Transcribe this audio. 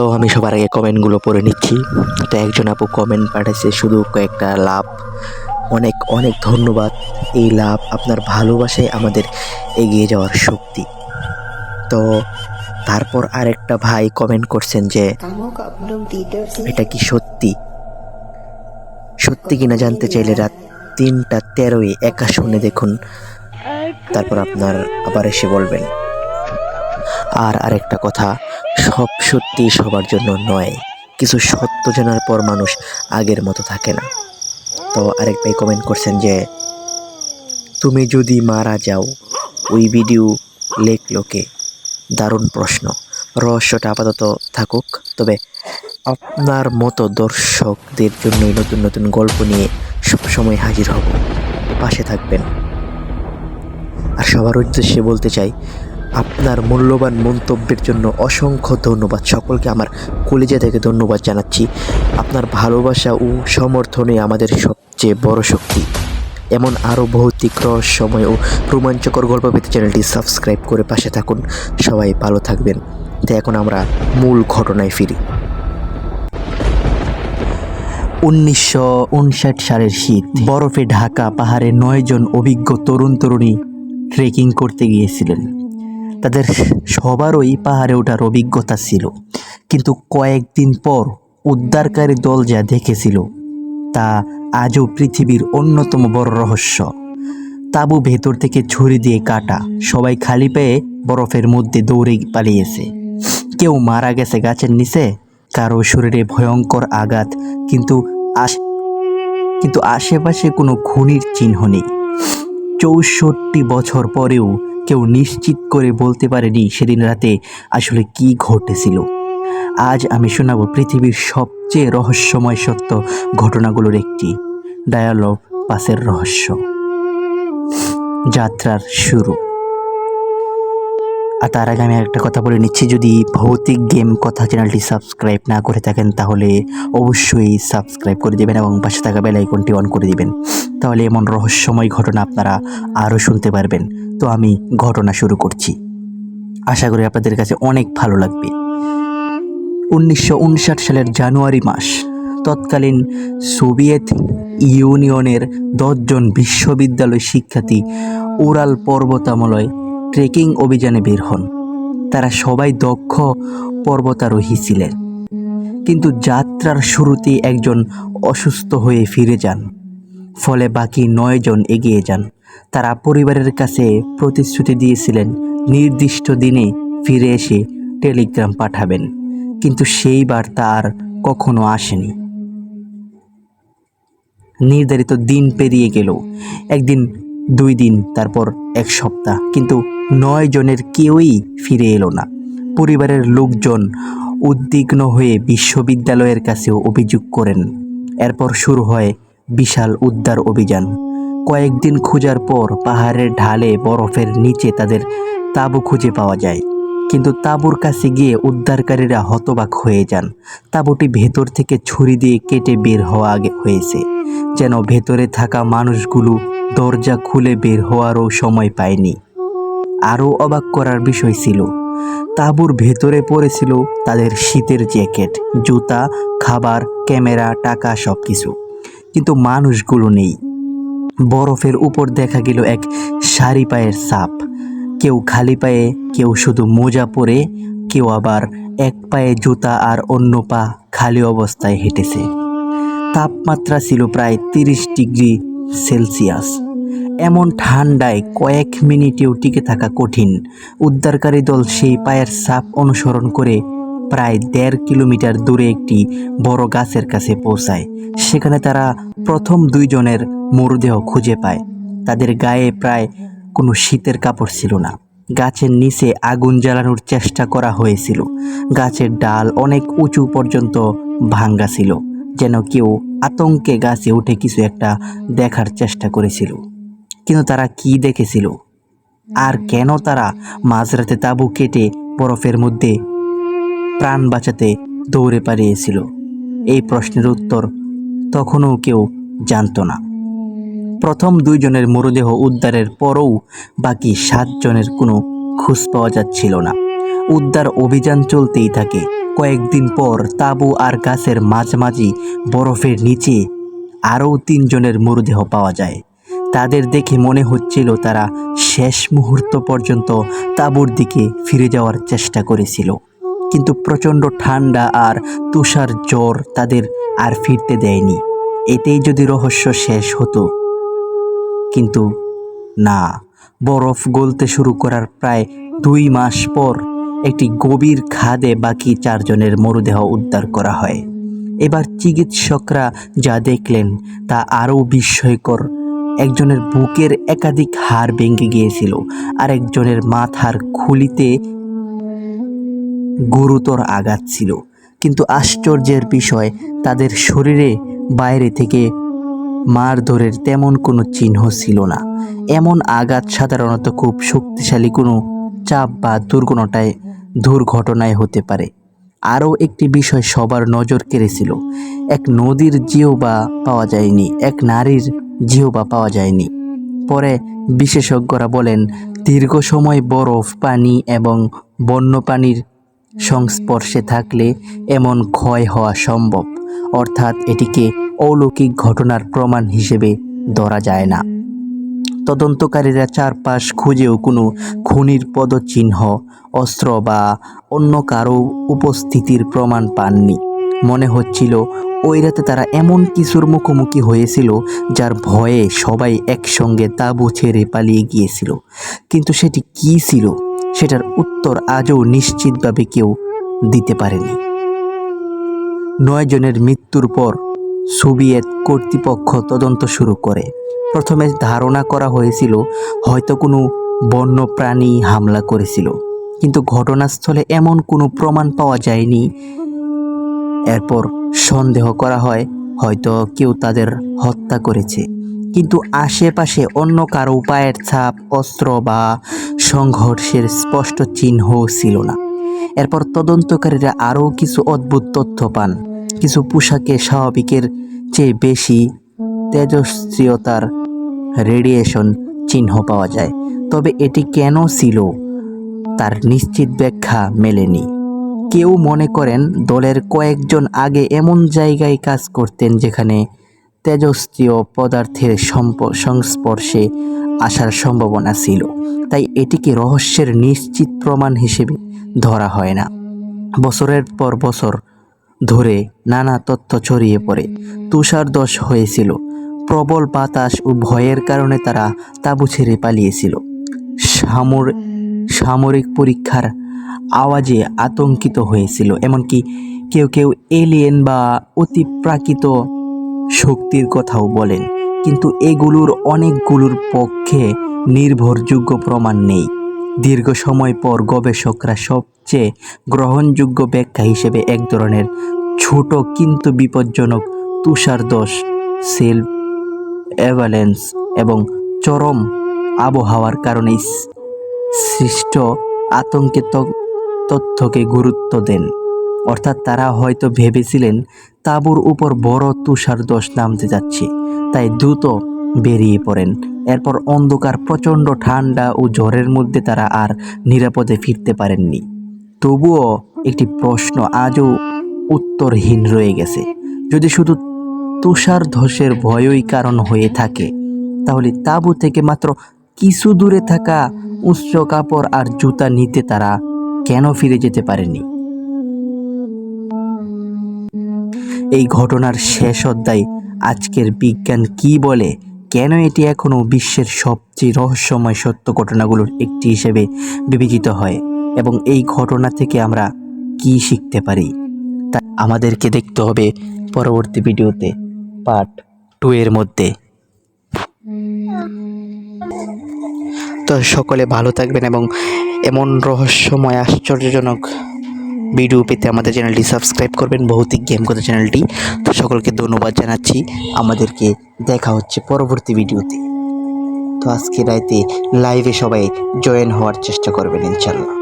তো আমি সবার আগে কমেন্টগুলো পড়ে নিচ্ছি। তো একজন আপু কমেন্ট পাঠাইছে শুধু কয়েকটা লাভ, অনেক অনেক ধন্যবাদ। এই লাভ আপনার ভালোবাসায় আমাদের এগিয়ে যাওয়ার শক্তি। তো তারপর আরেকটা ভাই কমেন্ট করছেন যে এটা কি সত্যি, সত্যি কিনা জানতে চাইলে রাত 3:13 একা শুনে দেখুন, তারপর আপনার আবার এসে বলবেন। আর আরেকটা কথা, সব সত্যি সবার জন্য নয়, কিছু সত্য জানার পর মানুষ আগের মতো থাকে না। তো আরেক ভাই কমেন্ট করছেন যে তুমি যদি মারা যাও ওই ভিডিও লেখলো কে? দারুণ প্রশ্ন। রহস্যটা আপাতত থাকুক, তবে আপনার মতো দর্শকদের জন্যই নতুন নতুন গল্প নিয়ে সবসময় হাজির হব, পাশে থাকবেন। আর সবার উদ্দেশ্যে বলতে চাই, আপনার মূল্যবান মন্তব্যের জন্য অসংখ্য ধন্যবাদ। সকলকে আমার কলিজা থেকে ধন্যবাদ জানাচ্ছি। আপনার ভালোবাসা ও সমর্থনই আমাদের সবচেয়ে বড় শক্তি। এমন আরও ভৌতিক রহস্যময় ও রোমাঞ্চকর গল্প পেতে চ্যানেলটি সাবস্ক্রাইব করে পাশে থাকুন। সবাই ভালো থাকবেন। তো এখন আমরা মূল ঘটনায় ফিরি। 1959 সালের শীত, বরফে ঢাকা পাহাড়ে 9 জন অভিজ্ঞ তরুণ তরুণী ট্রেকিং করতে গিয়েছিলেন। তাদের সবারই পাহাড়ে ওঠার অভিজ্ঞতা ছিল, কিন্তু কয়েকদিন পর উদ্ধারকারী দল যা দেখেছিল তা আজও পৃথিবীর অন্যতম বড় রহস্য। তাঁবু ভেতর থেকে ছুরি দিয়ে কাটা, সবাই খালি পেয়ে বরফের মধ্যে দৌড়ে পালিয়েছে। কেউ মারা গেছে গাছের নিচে, কারো শরীরে ভয়ঙ্কর আঘাত, কিন্তু আশেপাশে কোনো খুনির চিহ্ন নেই। 64 বছর পরেও কেউ নিশ্চিত করে বলতে পারেনি সেদিন রাতে আসলে কি ঘটেছিল। আজ আমি শোনাবো পৃথিবীর সবচেয়ে রহস্যময় সত্য ঘটনাগুলোর একটি, ডায়াল পাসের রহস্য। যাত্রার শুরু। আর তার আগে আমি একটা কথা বলে নিচ্ছি, যদি ভৌতিক গেম কথা চ্যানেলটি সাবস্ক্রাইব না করে থাকেন তাহলে অবশ্যই সাবস্ক্রাইব করে দেবেন এবং পাশে থাকা বেল আইকনটি অন করে দিবেন, তাহলে এমন রহস্যময় ঘটনা আপনারা আরও শুনতে পারবেন। তো আমি ঘটনা শুরু করছি, আশা করি আপনাদের কাছে অনেক ভালো লাগবে। 1959 সালের জানুয়ারি মাস, তৎকালীন সোভিয়েত ইউনিয়নের 10 জন বিশ্ববিদ্যালয় শিক্ষার্থী উরাল পর্বতামলয় ট্রেকিং অভিযানে বের হন। তারা সবাই দক্ষ পর্বতারোহী ছিলেন, কিন্তু যাত্রার শুরুতেই একজন অসুস্থ হয়ে ফিরে যান। ফলে বাকি 9 জন এগিয়ে যান। তারা পরিবারের কাছে প্রতিশ্রুতি দিয়েছিলেন নির্দিষ্ট দিনে ফিরে এসে টেলিগ্রাম পাঠাবেন, কিন্তু সেই বার্তা আর কখনো আসেনি। নির্ধারিত দিন পেরিয়ে গেল, একদিন, 2 দিন, তারপর 1 সপ্তাহ, কিন্তু 9 জনের কেউই ফিরে এলো না। পরিবারের লোকজন উদ্বিগ্ন হয়ে বিশ্ববিদ্যালয়ের কাছেও অভিযোগ করেন। এরপর শুরু হয় বিশাল উদ্ধার অভিযান। কয়েকদিন খোঁজার পর পাহাড়ের ঢালে বরফের নিচে তাদের তাঁবু খুঁজে পাওয়া যায়, কিন্তু তাঁবুর কাছে গিয়ে উদ্ধারকারীরা হতবাক হয়ে যান। তাঁবুটি ভেতর থেকে ছুরি দিয়ে কেটে বের হওয়া হয়েছে, যেন ভেতরে থাকা মানুষগুলো দরজা খুলে বের হওয়ারও সময় পায়নি। আরও অবাক করার বিষয় ছিল, তাঁবুর ভেতরে পড়েছিল তাদের শীতের জ্যাকেট, জুতা, খাবার, ক্যামেরা, টাকা, সব কিছু, কিন্তু মানুষগুলো নেই। বরফের উপর দেখা গেল এক সারি পায়ের ছাপ, কেউ খালি পায়ে, কেউ শুধু মোজা পরে, কেউ আবার এক পায়ে জুতা আর অন্য পা খালি অবস্থায় হেঁটেছে। তাপমাত্রা ছিল প্রায় 30 ডিগ্রি সেলসিয়াস। এমন ঠান্ডায় কয়েক মিনিটেও টিকে থাকা কঠিন। উদ্ধারকারী দল সেই পায়ের ছাপ অনুসরণ করে প্রায় 1.5 কিলোমিটার দূরে একটি বড় গাছের কাছে পৌঁছায়। সেখানে তারা প্রথম 2 জনের মরদেহ খুঁজে পায়। তাদের গায়ে প্রায় কোনো শীতের কাপড় ছিল না। গাছের নিচে আগুন জ্বালানোর চেষ্টা করা হয়েছিল। গাছের ডাল অনেক উঁচু পর্যন্ত ভাঙ্গা ছিল, যেন কেউ আতঙ্কে গাছে উঠে কিছু একটা দেখার চেষ্টা করেছিল। কিন্তু তারা কি দেখেছিল, আর কেন তারা মাঝরাতে তাঁবু কেটে বরফের মধ্যে প্রাণ বাঁচাতে দৌড়ে পালিয়েছিল, এই প্রশ্নের উত্তর তখনও কেউ জানত না। প্রথম 2 জনের মরদেহ উদ্ধারের পরও বাকি 7 জনের কোনো খোঁজ পাওয়া যাচ্ছিল না। উদ্ধার অভিযান চলতেই থাকে। কয়েকদিন পর তাঁবু আর গাছের মাঝামাঝি বরফের নিচে আরও 3 জনের মরদেহ পাওয়া যায়। তাদের দেখে মনে হচ্ছিল তারা শেষ মুহূর্ত পর্যন্ত তাঁবুর দিকে ফিরে যাওয়ার চেষ্টা করেছিল, কিন্তু প্রচণ্ড ঠান্ডা আর তুষার জ্বর তাদের আর ফিরতে দেয়নি। এতেই যদি রহস্য শেষ হতো, কিন্তু না। বরফ গলতে শুরু করার প্রায় 2 মাস পর একটি গভীর খাদে বাকি 4 জনের মরদেহ উদ্ধার করা হয়। এবার চিকিৎসকরা যা দেখলেন তা আরও বিস্ময়কর। একজনের বুকের একাধিক হাড় ভেঙে গিয়েছিল, আর একজনের মাথার খুলিতে গুরুতর আঘাত ছিল। কিন্তু আশ্চর্যের বিষয়, তাদের শরীরে বাইরে থেকে মারধরের তেমন কোনো চিহ্ন ছিল না। এমন আঘাত সাধারণত খুব শক্তিশালী কোনো চাপ বা দুর্ঘটনায় হতে পারে। আরও একটি বিষয় সবার নজর কেড়েছিল, এক নদীর জিহ্বা পাওয়া যায়নি, এক নারীর জিহ্বা পাওয়া যায়নি। পরে বিশেষজ্ঞরা বলেন, দীর্ঘ সময় বরফ, পানি এবং বন্যপ্রাণীর সংস্পর্শে থাকলে এমন ক্ষয় হওয়া সম্ভব। অর্থাৎ এটিকে অলৌকিক ঘটনার প্রমাণ হিসেবে ধরা যায় না। তদন্তকারীরা চারপাশ খুঁজেও কোনো খুনির পদচিহ্ন, অস্ত্র বা অন্য কারো উপস্থিতির প্রমাণ পাননি। মনে হচ্ছিল ওই রাতে তারা এমন কিছুর মুখোমুখি হয়েছিল যার ভয়ে সবাই একসঙ্গে তাঁবু ছেড়ে পালিয়ে গিয়েছিল। কিন্তু সেটি কী ছিল, সেটার উত্তর আজও নিশ্চিতভাবে কেউ দিতে পারেনি। 9 জনের মৃত্যুর পর সোভিয়েত কর্তৃপক্ষ তদন্ত শুরু করে। প্রথমে ধারণা করা হয়েছিল হয়তো কোনো বন্যপ্রাণী হামলা করেছিল, কিন্তু ঘটনাস্থলে এমন কোনো প্রমাণ পাওয়া যায়নি। এরপর সন্দেহ করা হয় হয়তো কেউ তাদের হত্যা করেছে, কিন্তু আশেপাশে অন্য কারো পায়ের ছাপ, অস্ত্র বা সংঘর্ষের স্পষ্ট চিহ্ন ছিল না। এরপর তদন্তকারীরা আরও কিছু অদ্ভুত তথ্য পান। কিছু পোশাকে স্বাভাবিকের চেয়ে বেশি তেজস্ক্রিয়তার রেডিয়েশন চিহ্ন পাওয়া যায়, তবে এটি কেন ছিল তার নিশ্চিত ব্যাখ্যা মেলেনি। কেউ মনে করেন দলের কয়েকজন আগে এমন জায়গায় কাজ করতেন যেখানে তেজস্ক্রিয় পদার্থের সংস্পর্শে আসার সম্ভাবনা ছিল, তাই এটিকে রহস্যের নিশ্চিত প্রমাণ হিসেবে ধরা হয় না। বছরের পর বছর ধরে নানা তথ্য ছড়িয়ে পড়ে। তুষারধস হয়েছিল, প্রবল বাতাস ও ভয়ের কারণে তারা তাঁবু ছেড়ে পালিয়েছিল। সামরিক পরীক্ষার আওয়াজে আতঙ্কিত হয়েছিল, এমনকি কেউ কেউ এলিয়েন বা অতিপ্রাকৃত শক্তির কথাও বলেন। কিন্তু এগুলোর অনেকগুলোর পক্ষে নির্ভরযোগ্য প্রমাণ নেই। দীর্ঘ সময় পর গবেষকরা সবচেয়ে গ্রহণযোগ্য ব্যাখ্যা হিসেবে এক ধরনের ছোট কিন্তু বিপজ্জনক তুষারধস, সেলফ অ্যাভালেন্স এবং চরম আবহাওয়ার কারণে সৃষ্ট আতঙ্কের তথ্যকে গুরুত্ব দেন। অর্থাৎ তারা হয়তো ভেবেছিলেন তাঁবুর উপর বড় তুষারধস নামতে যাচ্ছে, তাই দ্রুত বেরিয়ে পড়েন। এরপর অন্ধকার, প্রচণ্ড ঠান্ডা ও ঝড়ের মধ্যে তারা আর নিরাপদে ফিরতে পারেননি। তবুও একটি প্রশ্ন আজও উত্তরহীন রয়ে গেছে। যদি শুধু তুষারধসের ভয়ই কারণ হয়ে থাকে, তাহলে তাঁবু থেকে মাত্র কিছু দূরে থাকা উচ্চ কাপড় আর জুতা নিতে তারা কেন ফিরে যেতে পারেনি? এই ঘটনার শেষ অধ্যায় আজকের বিজ্ঞান কি বলে, কেন এটি এখনও বিশ্বের সবচেয়ে রহস্যময় সত্য ঘটনাগুলোর একটি হিসেবে বিবেচিত হয়, এবং এই ঘটনা থেকে আমরা কি শিখতে পারি, তা আমাদেরকে দেখতে হবে পরবর্তী ভিডিওতে, পার্ট 2 এর মধ্যে। তো সকলে ভালো থাকবেন এবং এমন রহস্যময় আশ্চর্যজনক ভিডিও পেতে আমাদের চ্যানেলটি সাবস্ক্রাইব করবেন, ভৌতিক গেম কথা চ্যানেলটি। তো সকলকে ধন্যবাদ জানাচ্ছি। আমাদেরকে দেখা হচ্ছে পরবর্তী ভিডিওতে। তো আজকে রাতে লাইভে সবাই জয়েন হওয়ার চেষ্টা করবেন ইনশাল্লাহ।